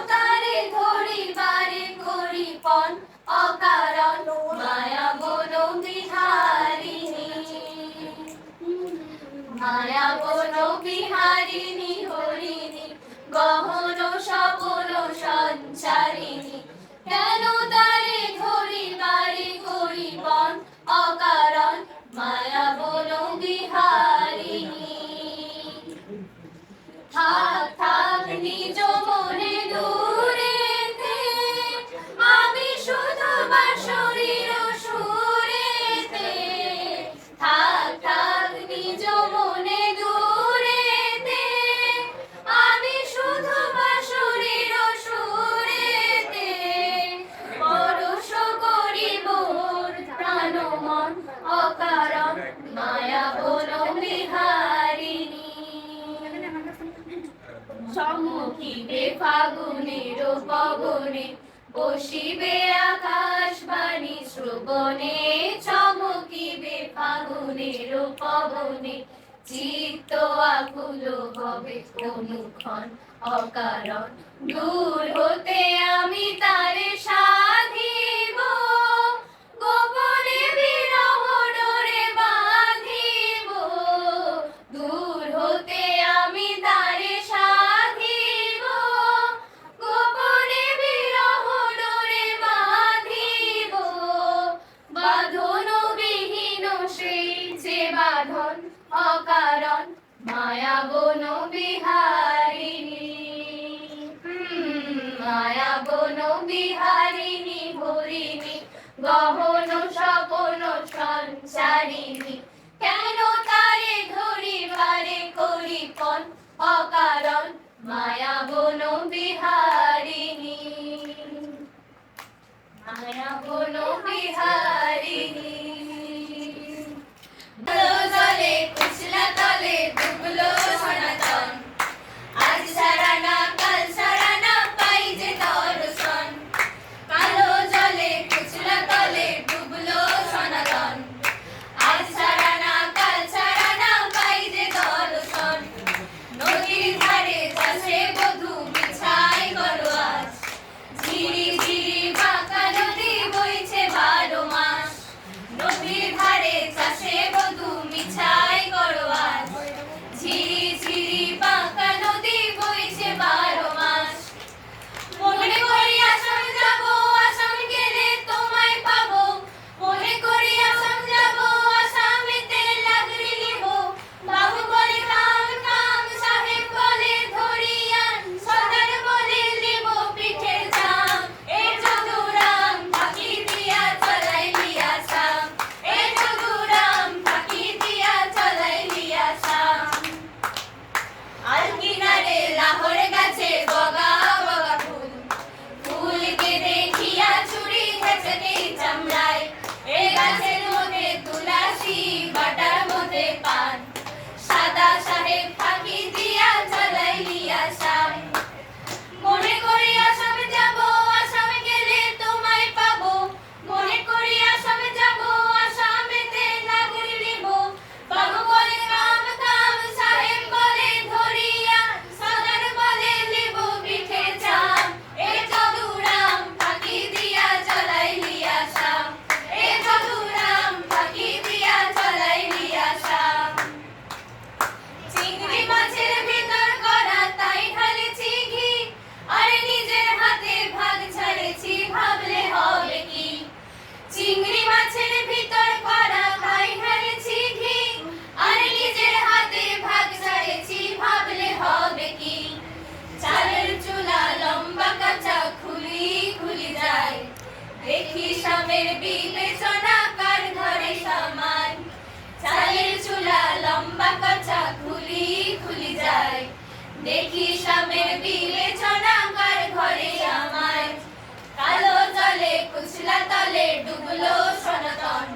তারে ধরিবারে করি পণ অকারণ মায়া বন বিহারিণী মায়া বন বিহারিণী হরিণী গহন সপন সঞ্চারিণী কেন তারে ধরিবারে করি পণ অকারণ মায়া বন বিহারিণী থাক থাক নিজ মনে দূরেতে আমি শুধু বাঁশরীর সুরেতে থাক থাক নিজ মনে দূরেতে আমি শুধু বাঁশরীর সুরেতে পরশ করিব প্রাণ মন অকারণ মায়া বন বিহারিণী সম্মুখিবে ফাগুনের পবনে বসিবে আকাশবাণী শ্রবণে চমকিবে ফাগুনের পবনে চিত্ত আকুল হবে অনুক্ষণ অকারণ দূর হতে আমি তারে সাধিব গোপনে বিরহ ডোরে বাঁধিব দূর হতে আমি তারে সাধিব গোপনে বিরহ ডোরে বাঁধিব বাঁধন বিহীন সেই যে বাঁধন অকারণ মায়া বন বিহারিণী মায়া বন বিহারিণী হরিণী গহন সপন সঞ্চারিণী কেন তারে ধরিবারে করি পণ অকারণ মায়া বন বিহারিণী মায়া বন বিহারিণী জলে কুচলা তলে ডুবলো সনাতন আজ সারা না কাল সারা না পাই যে দর্শন কালো জলে কুচলা তলে ডুবলো সনাতন আজ সারা না কাল সারা না পাই যে দর্শন নদীর ধারে চাষে বধূ বিছাই করো আজ ঝিরি ঝিরি বাঁকা নদী বইছে 12 মাস নদীর ধারে চাষে বধূ মিছাই করো আজ ঝিরি ঝিরি বাঁকা নদী বইছে 12 মাস মনে করি আসাম যাব আসাম গেলে তোমায় পাবো মনে করি আসাম যাব আসামেতে লাগরি লিব বাবু বলে কাম কাম সাহেব বলে ধরিয়ান সদার বলে লিব পিঠের জাম এ যদুরাম ফাঁকি দিয়া চলাইলি আসাম এ যদুরাম ফাঁকি দিয়া চলাইলি আসাম আর কিনারে লাহোর গাছে বগা বগা ফুল ফুলকে দেখিয়া চুড়ি খেঁচেনি চামড়ায় এ গাছের মধ্যে তুলসী বাটার মধ্যে পান সাদা সাহেব ফাঁকি দিয়া চলাইলি আসাম মনে করি আসাম যাব আসাম গেলে তোমায় পাবো মনে করি আসাম যাব আসামেতে নাগরি লিব বাবু বলে কাম কাম সাহেব বলে ধরিয়া সদার বলে লিব পিঠে চাম এ যদুরাম ফাঁকি দিয়া চলাইলি আসাম এ যদুরাম ফাঁকি দিয়া চলাইলি আসাম চিংড়ি মাছের ভিতর করা তাই ঢালেছি ঘি আরে নিজের হাতে ভাগ ছাড়েছি ভাবলে হবে কি চিংড়ি মাছের ভিতর করা তাই ঢালেছি ঘি আরে নিজের হাতে ভাগ ছাড়েছি ভাবলে হবে কি চালের চুলা লম্বা কাঁচা খুলি খুলি যায় দেখি স্বামীর বিবেচনা কার ঘরে সামান চালের চুলা লম্বা কাঁচা খুলি খুলি যায় দেখি স্বামীর বিবেচনা কার ঘরে আমার কালো জলে কুচলা তলে ডুবলো সনাতন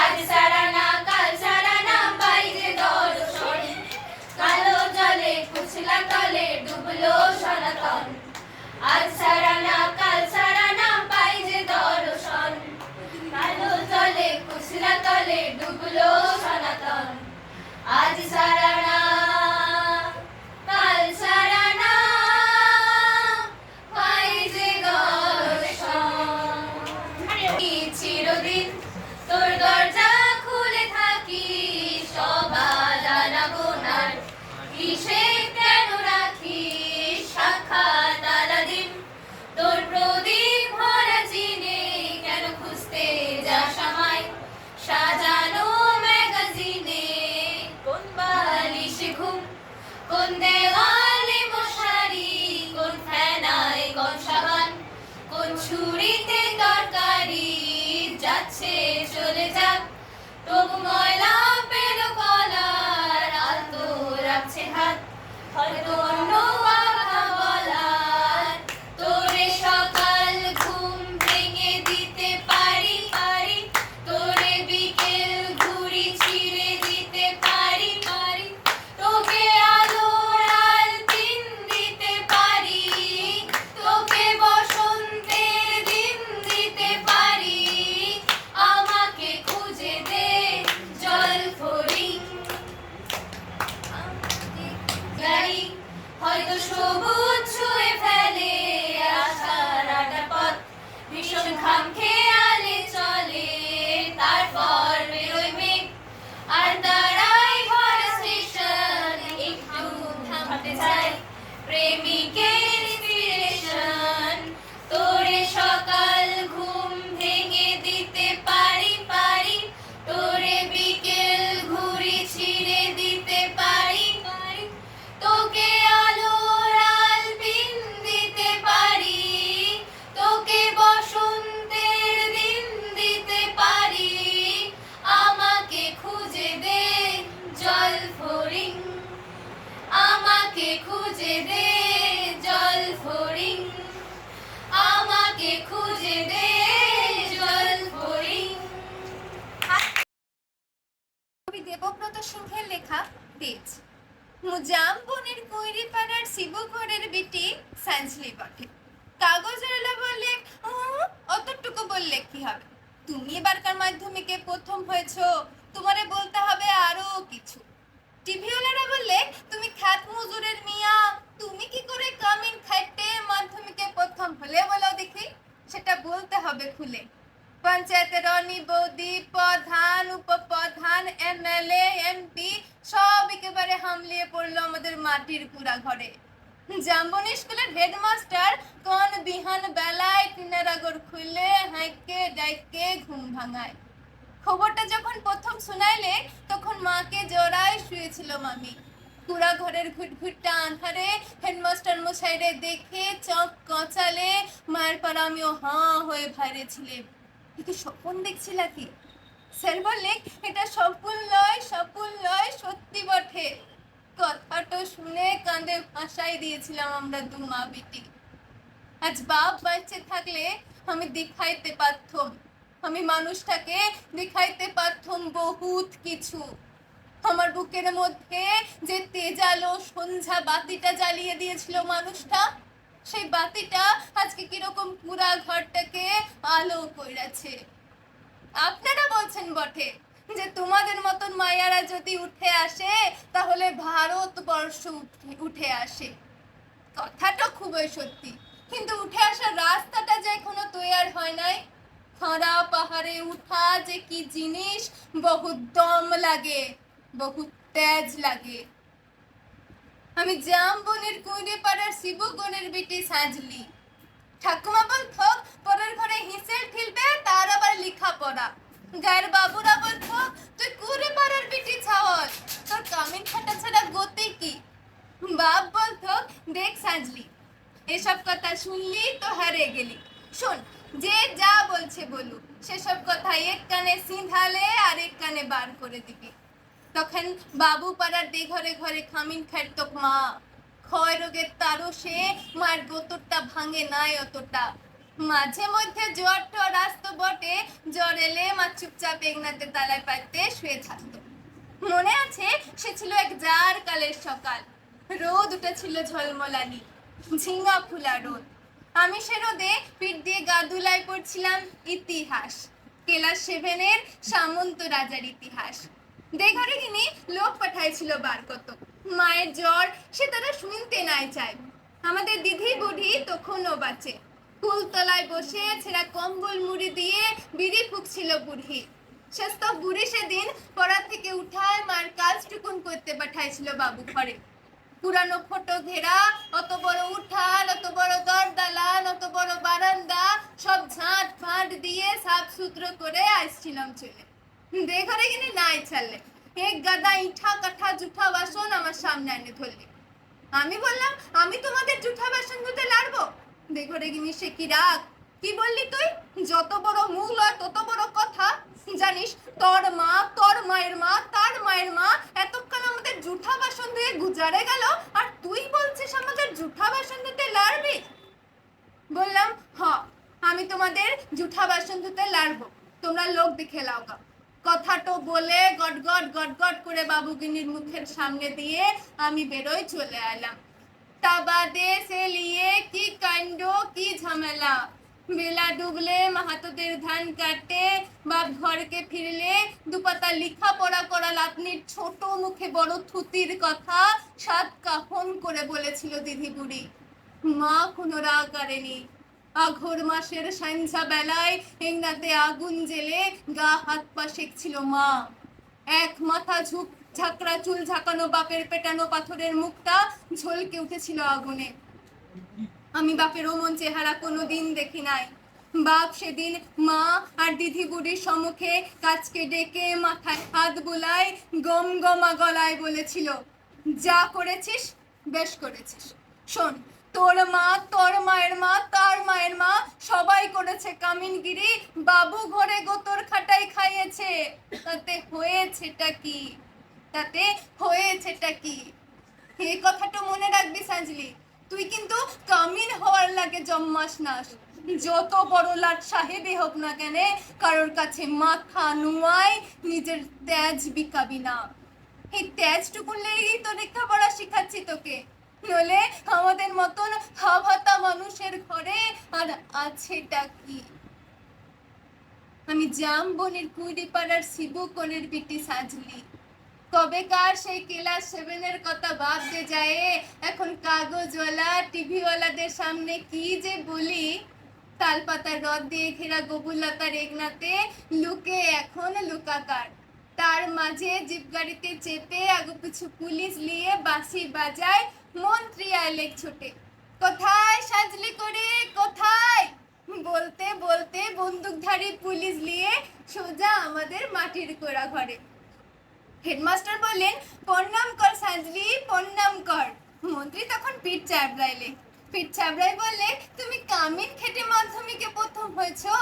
আজ সারা না কাল সারা না পাই যে দর্শন কালো জলে কুচলা তলে ডুবলো সনাতন আজ সারা না কাল সারা না পাই যে দর্শন কালো জলে কুচলা তলে ডুবলো সনাতন আজ সারা না কাল সারা না ছুরিতে তরকারি যাচ্ছে চলে যাক, তবু ময়লা পেল কলার আলতো রাখছে হাত, হয়তো অন্য কথা বলার। তোরে সকাল ঘুম ভেঙে দিতে পারি পারি, তোরে বিকেল ঘুড়ি ছিঁড়ে দিতে পারি পারি, তোকে আলোর আলপিন দিতে পারি, তোকে বসন্তের দিন দিতে পারি। আমাকে খুঁজে দে জল ফড়িং, গাড়ি হয়তো সবুজ ছুঁয়ে ফেলে আশার আটা পথ, ভীষণ ঘাম খেয়ালে চলে, তারপর বেরোয় মেঘ আর দাঁড়ায় ঘরে স্টেশন, একটু থামতে চাই প্রেমিকের ইন্সপিরেশন। তোরে সকাল ঘুম ভেঙে দিতে পারি পারি, তোরে বিকেল ঘুড়ি ছিঁড়ে দিতে পারি পারি, তোকে আলোর আলপিন দিতে পারি, তোকে বসন্তের দিন দিতে পারি। আমাকে খুঁজে দে জল ফড়িং, আমাকে খুঁজে দে জল ফড়িং, আমাকে খুঁজে দে জল ফড়িং। কবি দেবব্রত সিংহের লেখা তেজ। মুজাম বনের কৈরি পাড়ার শিবঘরের বেটি সাঞ্জলি বটে। কাগজের এলা বললে অতটুকু বললে কি হবে, তুমি এবারকার মাধ্যমিকে প্রথম হয়েছো, তোমারে বলতে হবে আরো কিছু। টিভিওয়ালারা বললে তুমি খ্যাত মজুরের মিয়া, তুমি কি করে কামিন খাইতে মাধ্যমিকে প্রথম হলে বলো দেখি, সেটা বলতে হবে খুলে। পঞ্চায়েতের রনি বৌদি প্রধান উপপ্রধান এমএলএ এমপি সব একেবারে হামলিয়ে পড়লো আমাদের মাটির কুড়া ঘরে। জাম্বনি স্কুলের হেডমাস্টার কোন বিহান বেলায় টিনের আগর খুলে হাঁকে ডাইকে ঘুম ভাঙায়। খবরটা যখন প্রথম শোনাইলে তখন মাকে জড়ায় শুয়েছিল মামি। কুড়া ঘরের ঘুটঘুটটা আঁধারে হেডমাস্টার মশাইরে দেখে চোখ কচালে মায়ের পর আমিও হাঁ হয়ে ভাইরে ছিলেন। কি স্বপ্ন দেখছিল কি? স্যার বললে এটা স্বপ্ন লয় সত্যি বটে। কথাটা শুনে কাঁদে ভাসাই দিয়েছিলাম আমরা দু মা বেটি। আজ বাপ বাঁচে থাকলে আমি দেখাইতে পারতাম, আমি মানুষটাকে দেখাইতে পারতাম বহুত কিছু। আমার বুকের মধ্যে যে তেজালো সন্ধ্যা বাতিটা জ্বালিয়ে দিয়েছিল মানুষটা, সেই বাতিটা আজকে কিরকম পুরা ঘরটাকে আলো কইরাছে। আপনারা বলছেন বটে যে তোমাদের মতন মায়ারা যদি উঠে আসে তাহলে ভারতবর্ষ উঠে আসে। কথাটা খুবই সত্যি, কিন্তু উঠে আসার রাস্তাটা যে এখনো তৈয়ার হয় নাই। খরা পাহাড়ে উঠা যে কি জিনিস, বহুত দম লাগে, বহুত তেজ লাগে। আমি জামবনের কুঁড়ে পাড়ার শিবগণের বেটি সাজলি। ঠাকুমা বলতো পরের ঘরে হিসেল ঠিলবে, তার আবার লেখা পড়া। গায়ের বাবুরা বলতো তুই কুঁড়ে পাড়ার বেটি ছাওয়াল, তোর কামিন খাটা ছাড়া গতি কি। বাপ বলতো দেখ সাজলি, এসব কথা শুনলি তো হারে গেলি। শোন, যে যা বলছে বলুক, সেসব কথা এক কানে সিঁধালে আর এক কানে বার করে দিবি। তখন বাবু পাড়ার দে ঘরে ঘরে খামিন খাইত মা। ক্ষয় রোগের তারসে মায়ের গোতরটা ভাঙে নাই অতটা। মাঝে মধ্যে জ্বর টর আসতো বটে, জ্বর এলে মা চুপচাপ এগনাতে তালায় পাইতে শুয়ে থাকতো। মনে আছে সে ছিল এক জার কালের সকাল, রোদ উঠেছিল ঝলমলানি, ঝিঙা ফুলা রোদ। আমি সে রোদে পিঠ দিয়ে গা ধুলাই পড়ছিলাম ইতিহাস, ক্লাস 7-এর সামন্ত রাজার ইতিহাস। দেঘরে গিনি লোক পাঠাইছিল বার কত। মায়ের জ্বর সে তারা শুনতে নাই চায়। আমাদের দিদি বুড়ি তখনও বাঁচে, কুলতলায় বসে ছেঁড়া কম্বল মুড়ি দিয়ে বিড়ি ফুঁকছিল বুড়ি। শেষ বুড়ি সেদিন পড়া থেকে উঠায় মার কাজটুকুন করতে পাঠাইছিল বাবু ঘরে। পুরানো ফটো ঘেরা অত বড় উঠাল, অত বড় দরদালান, অত বড় বারান্দা সব ঝাঁট ফাঁট দিয়ে সাফ সুতরো করে আসছিলাম চলে। দেঘরে গিয়ে নাই ছাড়লে এক গাদা ইঠা কাঠা জুঠা বাসন আমার সামনে এনে ধরলে। আমি বললাম আমি তোমাদের জুঠা বাসন ধুতে লাড়বো? দেঘরে গিয়ে সে কি রাগ, কি বললি তুই? যত বড় মুখ লয় তত বড় কথা। জানিস তোর মা, তোর মায়ের মা, তার মায়ের মা এতক্ষণ আমাদের জুঠা বাসন ধুয়ে গুজারে গেল, আর তুই বলছিস আমাদের জুঠা বাসন ধুতে লাড়বি? বললাম হ, আমি তোমাদের জুঠা বাসন ধুতে লাড়বো, তোমরা লোক দেখে লাও গা। কথাটো বলে গটগট গটগট করে বাবুগিনীর মুখের সামনে দিয়ে আমি বেরোয় চলে এলাম। তা বাদে সে লিয়ে কি কাণ্ড, কি ঝামেলা। বেলা ডুবলে মাহাতোদের ধান কাটে, বাপ ঘরকে ফিরলে দুপাতা লিখা পড়া করা লাতনির ছোট মুখে বড় থুতির কথা সাত কাফন করে বলেছিল দিদি বুড়ি। মা কোনো রাগ করেনি। আঘর মাসের সাঞ্ঝা বেলায় হেংনাতে আগুন জেলে গা হাত পা সেঁকছিল মা। এক মাথা ঝাঁকড়া চুল ঝাঁকানো বাপের পেটানো পাথরের মুখটা ঝলকে উঠেছিল আগুনে। আমি বাপের ওমন চেহারা কোনোদিন দেখি নাই। বাপ সেদিন মা আর দিদি বুড়ির সম্মুখে কাজকে ডেকে মাথায় হাত বুলায় গম গমা গলায় বলেছিল, যা করেছিস বেশ করেছিস। শোন, তোর মা, তোর মায়ের মা, তার মায়ের মা সবাই করেছে কামিনগিরি, বাবু ঘরে গোতর খাটাই খাইয়েছে। তাতে হয়েছেটা কি? তাতে হয়েছেটা কি? এই কথাটা মনে রাখবি সাজলি। তুই কিন্তু কামিন হওয়ার লাগে জম্মাস নাস। যত বড় লাট সাহেবই হোক না কেন, কারোর কাছে মাথা নুয়াই নিজের তেজ বিকাবি না। এই তেজটুকুন লেগেই তো লেখাপড়া শিখাচ্ছি তোকে, নলে আমাদের মতন হাভাতা মানুষের ঘরে আর আছেটা কি? আমি জামবনির কুড়িপাড়ার শিবু কোণের বিটি সাজলি। কবেকার সেই ক্লাস 7-এর কথা ভাবতে যায়, এখন কাগজওয়ালা টিভিওয়ালাদের সামনে কি যে বলি। তালপাতার রদ দিয়ে ঘেরা গবুলতার এগনাতে লুকে এখন লুকাকার। তার মাঝে জিপ গাড়িতে চেপে আগু পিছু পুলিশ নিয়ে বাঁশি বাজায়, মন্ত্রী আইলেক ছোটে, কোথায় সাজলি করে কোথায়? বলতে বলতে বন্দুকধারী পুলিশ নিয়ে সোজা আমাদের মাটির কোড়া ঘরে। হেডমাস্টার বললেন, প্রণাম কর সাজলি, প্রণাম কর। মন্ত্রী তখন পিঠ চাবড়াইলে। পিঠ চাবড়াই বললে, তুমি কামিন খেটে মাধ্যমিকে প্রথম হয়েছো,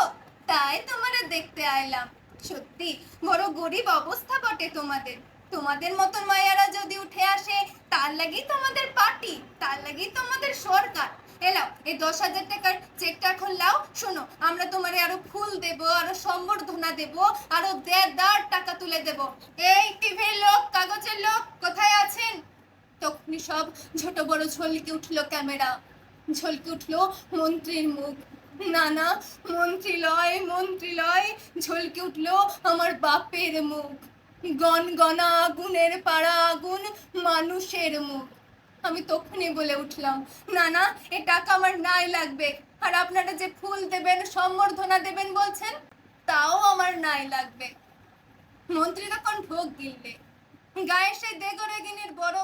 তাই তোমারে দেখতে আইলাম। সত্যি বড় গরিব অবস্থা বটে তোমাদের। তোমাদের মতন মায়েরা যদি উঠে আসে, তার লাগি তোমাদের পার্টি, তার লাগি তোমাদের সরকার। এলাও, এই 10,000 টাকার চেকটা এখন লাও। শোনো, আমরা তোমারে আরো ফুল দেব, আরো সম্বর্ধনা দেব, আরো দেড় টাকা তুলে দেব। এই টিভির লোক, কাগজের লোক কোথায় আছেন? তখনই সব ছোট বড় ঝলকে উঠলো ক্যামেরা, ঝলকে উঠলো মন্ত্রীর মুখ। না না, মন্ত্রী লয়, মন্ত্রী লয়, ঝলকে উঠলো আমার বাপের মুখ। গনগনা আগুনের পাড়া আগুন, মানুষের মুখ। আমি তখনই বলে উঠলাম, না না, এ টাকা আমার নাই লাগবে। আর আপনারা যে ফুল দেবেন, সম্বর্ধনা দেবেন বলছেন, তাও আমার নাই লাগবে। মন্ত্রী তখন ঢোক গিললে। গায়ে সেই দেগরেগিনীর বড়